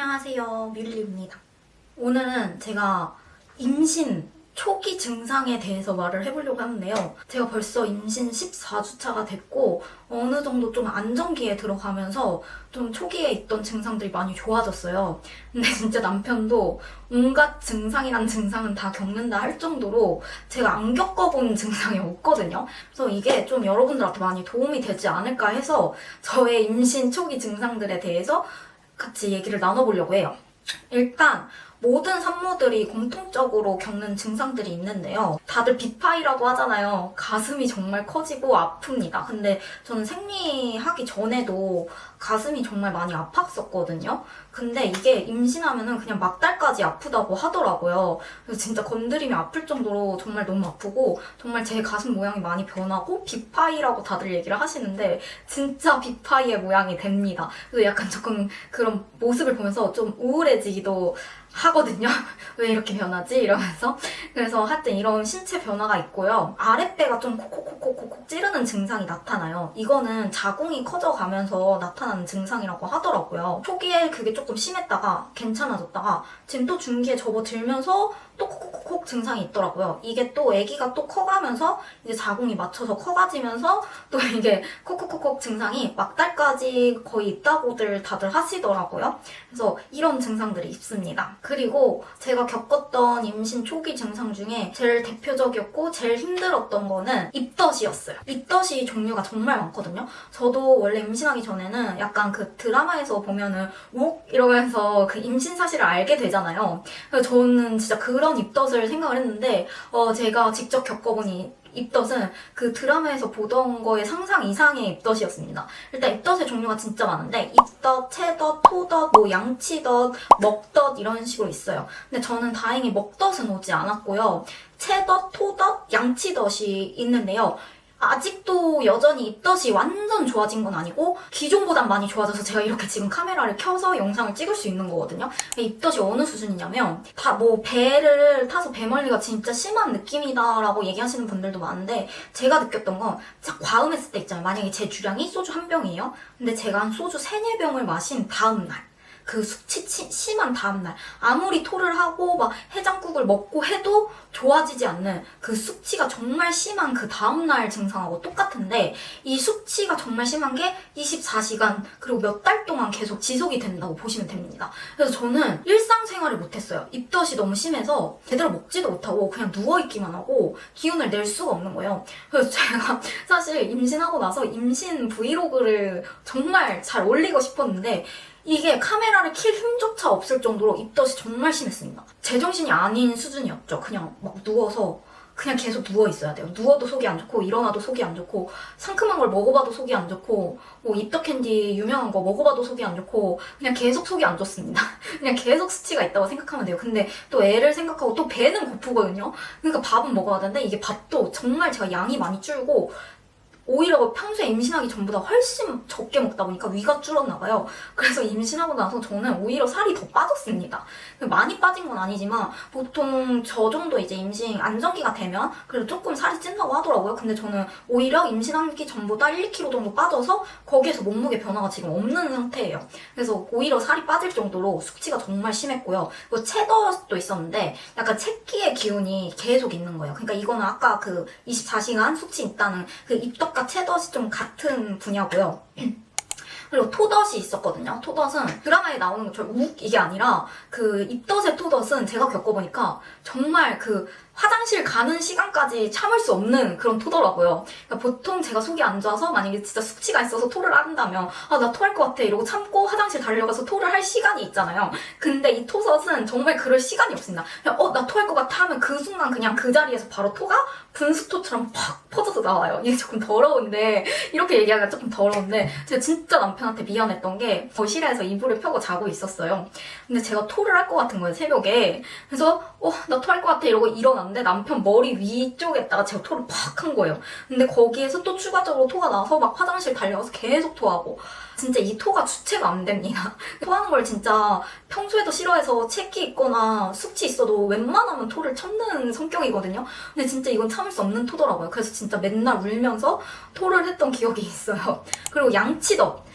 안녕하세요, 뮬리입니다. 오늘은 제가 임신 초기 증상에 대해서 말을 해보려고 하는데요. 제가 벌써 임신 14주차가 됐고 어느 정도 좀 안정기에 들어가면서 좀 초기에 있던 증상들이 많이 좋아졌어요. 근데 진짜 남편도 온갖 증상이란 증상은 다 겪는다 할 정도로 제가 안 겪어본 증상이 없거든요. 그래서 이게 좀 여러분들한테 많이 도움이 되지 않을까 해서 저의 임신 초기 증상들에 대해서 같이 얘기를 나눠보려고 해요. 일단 모든 산모들이 공통적으로 겪는 증상들이 있는데요. 다들 빅파이라고 하잖아요. 가슴이 정말 커지고 아픕니다. 근데 저는 생리하기 전에도 가슴이 정말 많이 아팠었거든요. 근데 이게 임신하면은 그냥 막달까지 아프다고 하더라고요. 그래서 진짜 건드리면 아플 정도로 정말 너무 아프고 정말 제 가슴 모양이 많이 변하고 빅파이라고 다들 얘기를 하시는데 진짜 빅파이의 모양이 됩니다. 그래서 약간 조금 그런 모습을 보면서 좀 우울해지기도 하거든요. 왜 이렇게 변하지? 이러면서. 그래서 하여튼 이런 신체 변화가 있고요. 아랫배가 좀 콕콕콕콕콕 찌르는 증상이 나타나요. 이거는 자궁이 커져가면서 나타나는 증상이라고 하더라고요. 초기에 그게 조금 심했다가 괜찮아졌다가 지금 또 중기에 접어들면서 또 콕콕콕콕 증상이 있더라고요. 이게 또 아기가 또 커가면서 이제 자궁이 맞춰서 커가지면서 또 이게 콕콕콕콕 증상이 막달까지 거의 있다고들 다들 하시더라고요. 그래서 이런 증상들이 있습니다. 그리고 제가 겪었던 임신 초기 증상 중에 제일 대표적이었고 제일 힘들었던 거는 입덧이었어요. 입덧이 종류가 정말 많거든요. 저도 원래 임신하기 전에는 약간 그 드라마에서 보면은 욱 이러면서 그 임신 사실을 알게 되잖아요. 그래서 저는 진짜 그런 입덧을 생각을 했는데 제가 직접 겪어본 입덧은 그 드라마에서 보던 거의 상상 이상의 입덧이었습니다. 일단 입덧의 종류가 진짜 많은데 입덧, 채덧, 토덧, 뭐 양치덧, 먹덧 이런 식으로 있어요. 근데 저는 다행히 먹덧은 오지 않았고요. 채덧, 토덧, 양치덧이 있는데요. 아직도 여전히 입덧이 완전 좋아진 건 아니고 기존보단 많이 좋아져서 제가 이렇게 지금 카메라를 켜서 영상을 찍을 수 있는 거거든요. 입덧이 어느 수준이냐면 다 뭐 배를 타서 배멀미가 진짜 심한 느낌이다 라고 얘기하시는 분들도 많은데 제가 느꼈던 건 진짜 과음했을 때 있잖아요. 만약에 제 주량이 소주 한 병이에요. 근데 제가 한 소주 3-4병을 마신 다음날 그 숙취 심한 다음날 아무리 토를 하고 막 해장국을 먹고 해도 좋아지지 않는 그 숙취가 정말 심한 그 다음날 증상하고 똑같은데 이 숙취가 정말 심한 게 24시간 그리고 몇 달 동안 계속 지속이 된다고 보시면 됩니다. 그래서 저는 일상생활을 못했어요. 입덧이 너무 심해서 제대로 먹지도 못하고 그냥 누워있기만 하고 기운을 낼 수가 없는 거예요. 그래서 제가 사실 임신하고 나서 임신 브이로그를 정말 잘 올리고 싶었는데 이게 카메라를 킬 힘조차 없을 정도로 입덧이 정말 심했습니다. 제정신이 아닌 수준이었죠. 그냥 막 누워서 그냥 계속 누워있어야 돼요. 누워도 속이 안 좋고 일어나도 속이 안 좋고 상큼한 걸 먹어봐도 속이 안 좋고 뭐 입덧 캔디 유명한 거 먹어봐도 속이 안 좋고 그냥 계속 속이 안 좋습니다. 그냥 계속 수치가 있다고 생각하면 돼요. 근데 또 애를 생각하고 또 배는 고프거든요. 그러니까 밥은 먹어야 되는데 이게 밥도 정말 제가 양이 많이 줄고 오히려 평소에 임신하기 전보다 훨씬 적게 먹다 보니까 위가 줄었나 봐요. 그래서 임신하고 나서 저는 오히려 살이 더 빠졌습니다. 많이 빠진 건 아니지만 보통 저 정도 이제 임신 안정기가 되면 그래도 조금 살이 찐다고 하더라고요. 근데 저는 오히려 임신하기 전보다 1-2kg 정도 빠져서 거기에서 몸무게 변화가 지금 없는 상태예요. 그래서 오히려 살이 빠질 정도로 숙취가 정말 심했고요. 그리고 채덧도 있었는데 약간 채기의 기운이 계속 있는 거예요. 그러니까 이거는 아까 그 24시간 숙취 있다는 그 입덧 채덧이 좀 같은 분야고요. 그리고 토덧이 있었거든요. 토덧은 드라마에 나오는 것처럼 욱 이게 아니라 그 입덧의 토덧은 제가 겪어보니까 정말 그 화장실 가는 시간까지 참을 수 없는 그런 토더라고요. 그러니까 보통 제가 속이 안 좋아서 만약에 진짜 숙취가 있어서 토를 한다면 나 토할 것 같아 이러고 참고 화장실 달려가서 토를 할 시간이 있잖아요. 근데 이 토덧은 정말 그럴 시간이 없습니다. 그냥 나 토할 것 같아 하면 그 순간 그냥 그 자리에서 바로 토가 분수토처럼 팍 퍼져서 나와요. 이게 조금 더러운데 이렇게 얘기하기가 조금 더러운데 제가 진짜 남편한테 미안했던 게 거실에서 이불을 펴고 자고 있었어요. 근데 제가 토를 할 것 같은 거예요, 새벽에. 그래서 나 토할 것 같아 이러고 일어났는데 남편 머리 위쪽에다가 제가 토를 팍 한 거예요. 근데 거기에서 또 추가적으로 토가 나서 막 화장실 달려가서 계속 토하고 진짜 이 토가 주체가 안 됩니다. 토하는 걸 진짜 평소에도 싫어해서 체기 있거나 숙취 있어도 웬만하면 토를 참는 성격이거든요. 근데 진짜 이건 참을 수 없는 토더라고요. 그래서 진짜 맨날 울면서 토를 했던 기억이 있어요. 그리고 양치덧.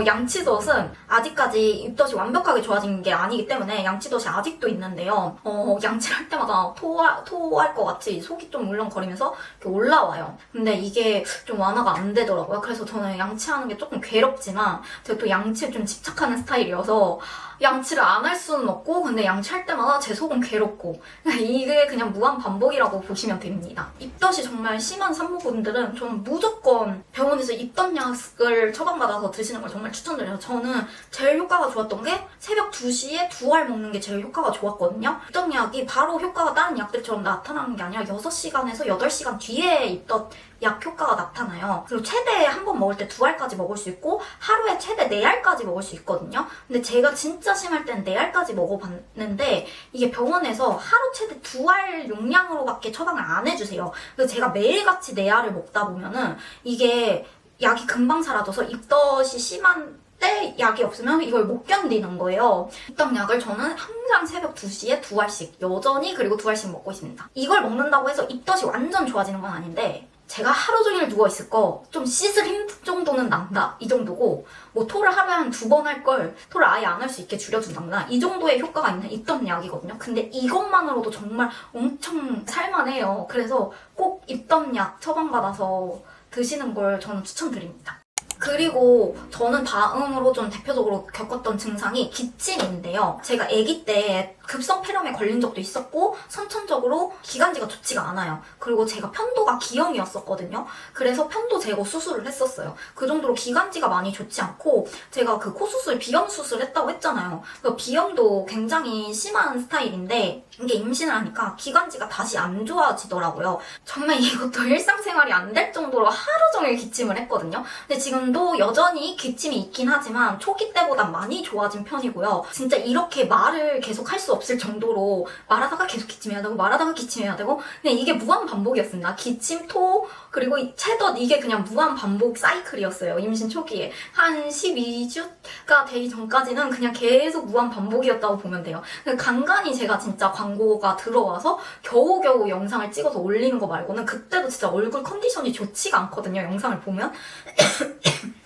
양치덧은 아직까지 입덧이 완벽하게 좋아진 게 아니기 때문에 양치덧이 아직도 있는데요. 양치를 할 때마다 토할 것 같이 속이 좀 울렁거리면서 이렇게 올라와요. 근데 이게 좀 완화가 안 되더라고요. 그래서 저는 양치하는 게 조금 괴롭지만 제가 또 양치에 좀 집착하는 스타일이어서 양치를 안 할 수는 없고, 근데 양치할 때마다 제 속은 괴롭고, 이게 그냥 무한 반복이라고 보시면 됩니다. 입덧이 정말 심한 산모분들은 저는 무조건 병원에서 입덧약을 처방받아서 드시는 걸 정말 추천드려요. 저는 제일 효과가 좋았던 게 새벽 2시에 2알 먹는 게 제일 효과가 좋았거든요. 입덧약이 바로 효과가 다른 약들처럼 나타나는 게 아니라 6시간에서 8시간 뒤에 입덧 약 효과가 나타나요. 그리고 최대 한 번 먹을 때 2알까지 먹을 수 있고 하루에 최대 4알까지 먹을 수 있거든요. 근데 제가 진짜 심할 땐 4알까지 먹어봤는데 이게 병원에서 하루 최대 2알 용량으로밖에 처방을 안 해주세요. 그래서 제가 매일같이 4알을 먹다 보면은 이게 약이 금방 사라져서 입덧이 심한 때 약이 없으면 이걸 못 견디는 거예요. 입덧 약을 저는 항상 새벽 2시에 2알씩 여전히 그리고 2알씩 먹고 있습니다. 이걸 먹는다고 해서 입덧이 완전 좋아지는 건 아닌데 제가 하루 종일 누워있을 거 좀 씻을 힘 정도는 난다 이 정도고 뭐 토를 하루에 한 2번 할 걸 토를 아예 안 할 수 있게 줄여준다 이 정도의 효과가 있는 입덧 약이거든요. 근데 이것만으로도 정말 엄청 살만해요. 그래서 꼭 입덧 약 처방받아서 드시는 걸 저는 추천드립니다. 그리고 저는 다음으로 좀 대표적으로 겪었던 증상이 기침인데요. 제가 아기 때 급성 폐렴에 걸린 적도 있었고 선천적으로 기관지가 좋지가 않아요. 그리고 제가 편도가 G형이었었거든요. 그래서 편도 제거 수술을 했었어요. 그 정도로 기관지가 많이 좋지 않고 제가 그 코 수술, 비염 수술 했다고 했잖아요. 그 비염도 굉장히 심한 스타일인데 이게 임신을 하니까 기관지가 다시 안 좋아지더라고요. 정말 이것도 일상생활이 안 될 정도로 하루 종일 기침을 했거든요. 근데 지금도 여전히 기침이 있긴 하지만 초기 때보다 많이 좋아진 편이고요. 진짜 이렇게 말을 계속 할 수 없을 정도로 말하다가 계속 기침해야 되고 말하다가 기침해야 되고 그냥 이게 무한 반복이었습니다. 기침, 토, 그리고 체덧 이게 그냥 무한 반복 사이클이었어요. 임신 초기에. 한 12주가 되기 전까지는 그냥 계속 무한 반복이었다고 보면 돼요. 간간히 제가 진짜 광고가 들어와서 겨우겨우 영상을 찍어서 올리는 거 말고는 그때도 진짜 얼굴 컨디션이 좋지가 않거든요. 영상을 보면.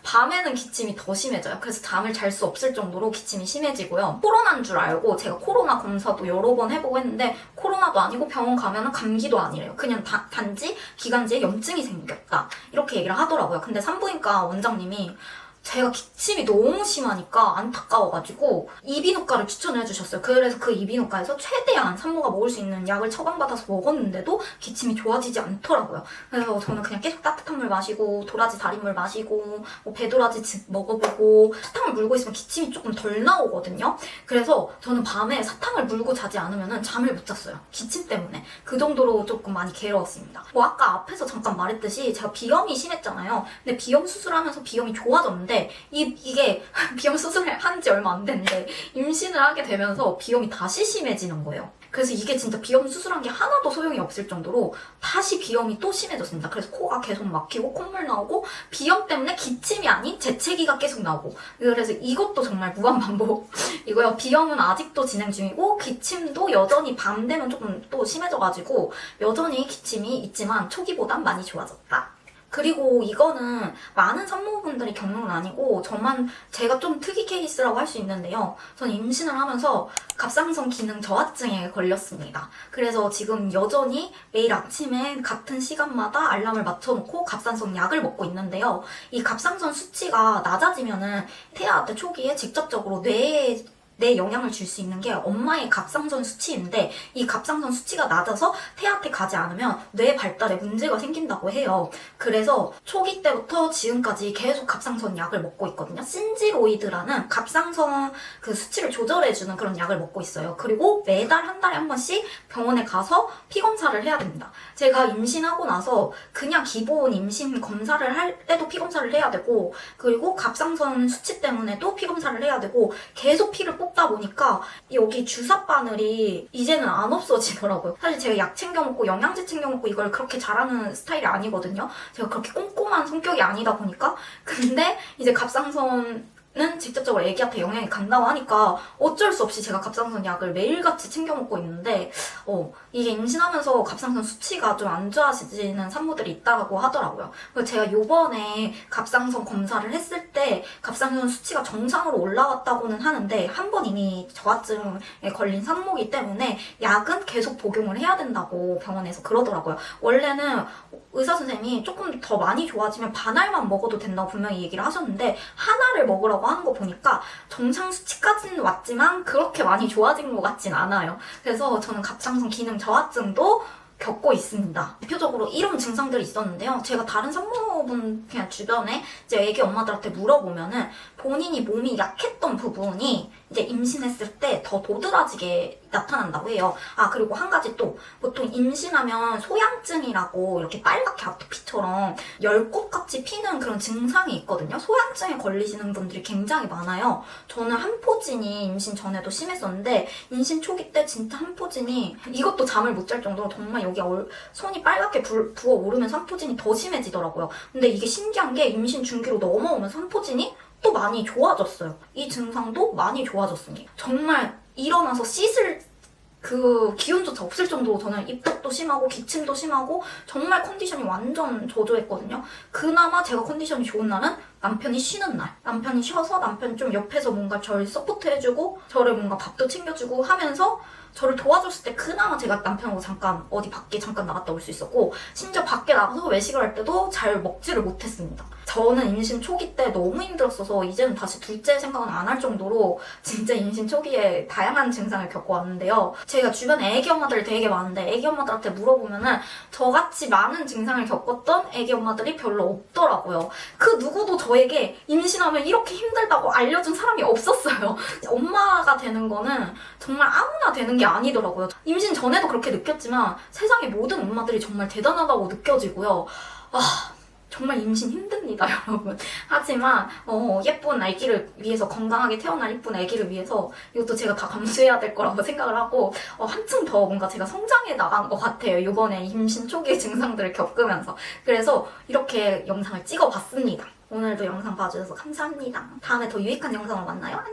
밤에는 기침이 더 심해져요. 그래서 잠을 잘 수 없을 정도로 기침이 심해지고요. 코로나인 줄 알고 제가 코로나 검사도 여러 번 해보고 했는데 코로나도 아니고 병원 가면은 감기도 아니래요. 그냥 단지 기관지에 염증이 생겼다. 이렇게 얘기를 하더라고요. 근데 산부인과 원장님이 제가 기침이 너무 심하니까 안타까워가지고 이비인후과를 추천을 해주셨어요. 그래서 그 이비인후과에서 최대한 산모가 먹을 수 있는 약을 처방받아서 먹었는데도 기침이 좋아지지 않더라고요. 그래서 저는 그냥 계속 따뜻한 물 마시고 도라지 달인물 마시고 뭐 배도라지 먹어보고 사탕을 물고 있으면 기침이 조금 덜 나오거든요. 그래서 저는 밤에 사탕을 물고 자지 않으면 잠을 못 잤어요. 기침 때문에. 그 정도로 조금 많이 괴로웠습니다. 뭐 아까 앞에서 잠깐 말했듯이 제가 비염이 심했잖아요. 근데 비염 수술하면서 비염이 좋아졌는데 이게 비염 수술을 한 지 얼마 안 됐는데 임신을 하게 되면서 비염이 다시 심해지는 거예요. 그래서 이게 진짜 비염 수술한 게 하나도 소용이 없을 정도로 다시 비염이 또 심해졌습니다. 그래서 코가 계속 막히고 콧물 나오고 비염 때문에 기침이 아닌 재채기가 계속 나오고 그래서 이것도 정말 무한반복 이거요. 비염은 아직도 진행 중이고 기침도 여전히 밤 되면 조금 또 심해져가지고 여전히 기침이 있지만 초기보단 많이 좋아졌다. 그리고 이거는 많은 산모분들이 겪는 건 아니고 제가 좀 특이 케이스라고 할 수 있는데요. 전 임신을 하면서 갑상선 기능 저하증에 걸렸습니다. 그래서 지금 여전히 매일 아침에 같은 시간마다 알람을 맞춰놓고 갑상선 약을 먹고 있는데요. 이 갑상선 수치가 낮아지면은 태아 때 초기에 직접적으로 뇌에 영향을 줄 수 있는 게 엄마의 갑상선 수치인데 이 갑상선 수치가 낮아서 태아한테 가지 않으면 뇌 발달에 문제가 생긴다고 해요. 그래서 초기 때부터 지금까지 계속 갑상선 약을 먹고 있거든요. 신지로이드라는 갑상선 그 수치를 조절해주는 그런 약을 먹고 있어요. 그리고 매달 한 달에 한 번씩 병원에 가서 피검사를 해야 됩니다. 제가 임신하고 나서 그냥 기본 임신 검사를 할 때도 피검사를 해야 되고 그리고 갑상선 수치 때문에도 피검사를 해야 되고 계속 피를 뽑다 보니까 여기 주사 바늘이 이제는 안 없어지더라고요. 사실 제가 약 챙겨 먹고 영양제 챙겨 먹고 이걸 그렇게 잘하는 스타일이 아니거든요. 제가 그렇게 꼼꼼한 성격이 아니다 보니까 근데 이제 갑상선 는 직접적으로 애기한테 영향이 간다고 하니까 어쩔 수 없이 제가 갑상선 약을 매일같이 챙겨 먹고 있는데 이게 임신하면서 갑상선 수치가 좀 안 좋아지는 산모들이 있다고 하더라고요. 그래서 제가 요번에 갑상선 검사를 했을 때 갑상선 수치가 정상으로 올라왔다고는 하는데 한 번 이미 저하증에 걸린 산모이기 때문에 약은 계속 복용을 해야 된다고 병원에서 그러더라고요. 원래는 의사 선생님이 조금 더 많이 좋아지면 반알만 먹어도 된다고 분명히 얘기를 하셨는데 하나를 먹으라고 하는 거 보니까 정상 수치까지는 왔지만 그렇게 많이 좋아진 것 같진 않아요. 그래서 저는 갑상선 기능 저하증도 겪고 있습니다. 대표적으로 이런 증상들이 있었는데요. 제가 다른 산모분 그냥 주변에 이제 애기 엄마들한테 물어보면은 본인이 몸이 약했던 부분이 이제 임신했을 때 더 도드라지게 나타난다고 해요. 그리고 한 가지 또 보통 임신하면 소양증이라고 이렇게 빨갛게 아토피처럼 열꽃같이 피는 그런 증상이 있거든요. 소양증에 걸리시는 분들이 굉장히 많아요. 저는 한포진이 임신 전에도 심했었는데 임신 초기 때 진짜 한포진이 이것도 잠을 못 잘 정도로 정말 여기 손이 빨갛게 부어오르면서 한포진이 더 심해지더라고요. 근데 이게 신기한 게 임신 중기로 넘어오면서 한포진이 또 많이 좋아졌어요. 이 증상도 많이 좋아졌습니다. 정말 일어나서 씻을 그 기운조차 없을 정도로 저는 입덧도 심하고 기침도 심하고 정말 컨디션이 완전 저조했거든요. 그나마 제가 컨디션이 좋은 날은 남편이 쉬는 날. 남편이 쉬어서 남편이 좀 옆에서 뭔가 저를 서포트해주고 저를 뭔가 밥도 챙겨주고 하면서 저를 도와줬을 때 그나마 제가 남편하고 잠깐 어디 밖에 잠깐 나갔다 올 수 있었고 심지어 밖에 나가서 외식을 할 때도 잘 먹지를 못했습니다. 저는 임신 초기 때 너무 힘들었어서 이제는 다시 둘째 생각은 안 할 정도로 진짜 임신 초기에 다양한 증상을 겪어왔는데요. 제가 주변에 애기 엄마들이 되게 많은데 애기 엄마들한테 물어보면은 저같이 많은 증상을 겪었던 애기 엄마들이 별로 없더라고요. 그 누구도 저에게 임신하면 이렇게 힘들다고 알려준 사람이 없었어요. 엄마가 되는 거는 정말 아무나 되는 게 아니더라고요. 임신 전에도 그렇게 느꼈지만 세상의 모든 엄마들이 정말 대단하다고 느껴지고요. 정말 임신 힘듭니다, 여러분. 하지만 예쁜 아기를 위해서, 건강하게 태어날 예쁜 아기를 위해서 이것도 제가 다 감수해야 될 거라고 생각을 하고 한층 더 뭔가 제가 성장해 나간 것 같아요. 이번에 임신 초기 증상들을 겪으면서. 그래서 이렇게 영상을 찍어봤습니다. 오늘도 영상 봐주셔서 감사합니다. 다음에 더 유익한 영상으로 만나요. 안녕.